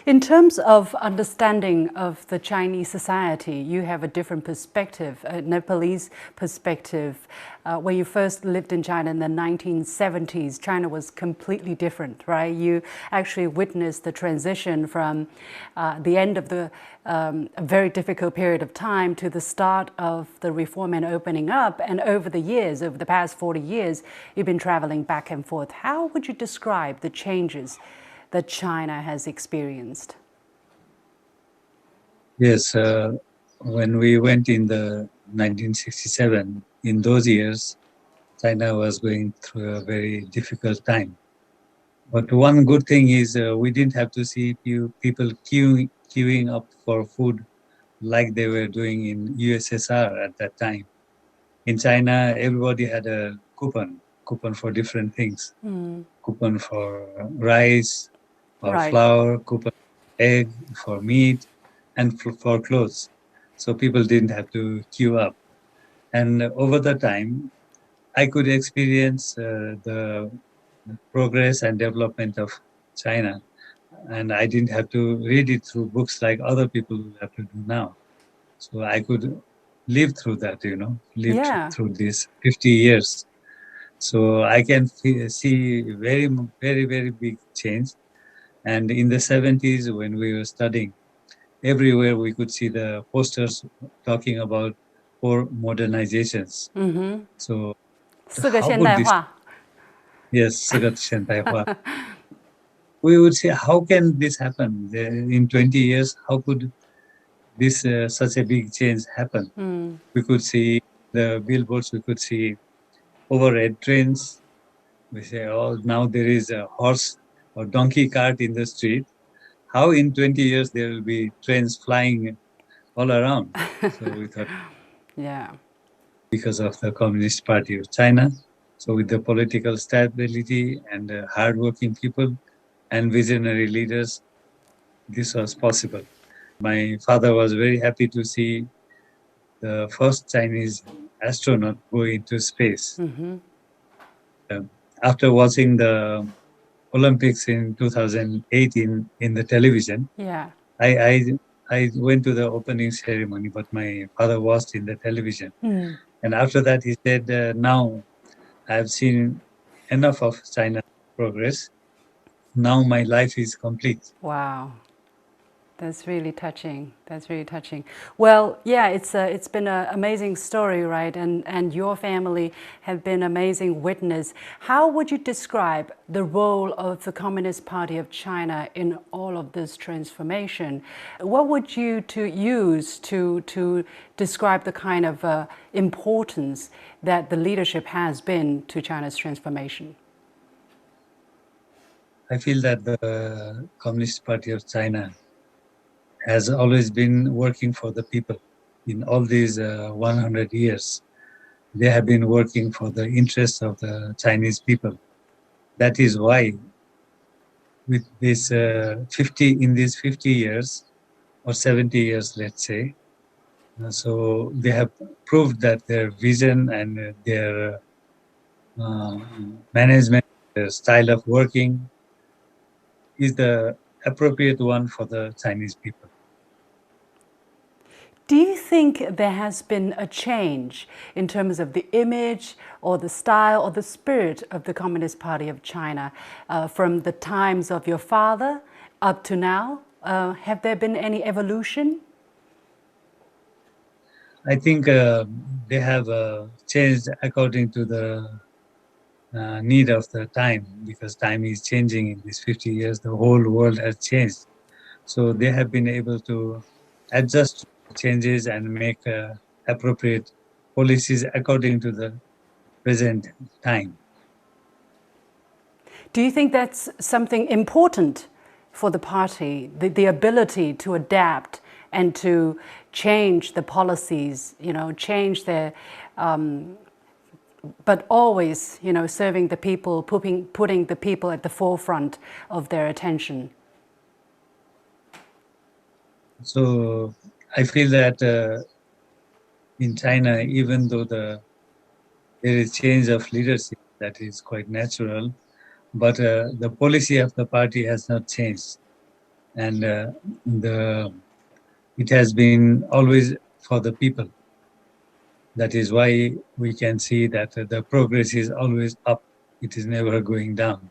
In terms of understanding of the Chinese society, you have a different perspective, a Nepalese perspective. When you first lived in China in the 1970s, China was completely different, right? You actually witnessed the transition from the end of a very difficult period of time to the start of the reform and opening up. And over the years, over the past 40 years, you've been traveling back and forth. How would you describe the changes that China has experienced? Yes, when we went in the 1967, in those years, China was going through a very difficult time. But one good thing is we didn't have to see people queuing up for food like they were doing in USSR at that time. In China, everybody had a coupon for different things, coupon for rice, for Right. flour, coupon for egg, for meat, and for clothes. So people didn't have to queue up. And over the time, I could experience the progress and development of China. And I didn't have to read it through books like other people have to do now. So I could live through that, lived Yeah. through these 50 years. So I can see very, very big change. And in the 70s, when we were studying, everywhere we could see the posters talking about four modernizations. So 四个 how 现 could 代 this? 化. Yes, Sagat Shentai. We would say, how can this happen? In 20 years, how could this such a big change happen? We could see the billboards, we could see overhead trains. We say, oh, now there is a horse or donkey cart in the street. How in 20 years there will be trains flying all around? So we thought Yeah. because of the Communist Party of China. So with the political stability and hardworking people and visionary leaders, this was possible. My father was very happy to see the first Chinese astronaut go into space. Um, After watching the Olympics in 2008 in the television, Yeah. I, I I went to the opening ceremony, but my father watched in the television. And after that, he said, "Now I have seen enough of China's progress. Now my life is complete." Wow. That's really touching. That's really touching. Well, yeah, it's been an amazing story, right? And your family have been amazing witness. How would you describe the role of the Communist Party of China in all of this transformation? What would you to use to describe the kind of importance that the leadership has been to China's transformation? I feel that the Communist Party of China has always been working for the people. In all these 100 years, they have been working for the interests of the Chinese people. That is why, with this 50 in these 50 years or 70 years, let's say, so they have proved that their vision and their uh, management, their style of working is the appropriate one for the Chinese people. Do you think there has been a change in terms of the image or the style or the spirit of the Communist Party of China from the times of your father up to now? Have there been any evolution? I think they have changed according to the need of the time, because time is changing in these 50 years. The whole world has changed. So they have been able to adjust to changes and make appropriate policies according to the present time. Do you think that's something important for the party, the ability to adapt and to change the policies, change their, but always, serving the people, putting the people at the forefront of their attention? So I feel that in China, even though there is change of leadership, that is quite natural, but the policy of the party has not changed. and it has been always for the people. That is why we can see that the progress is always up. It is never going down.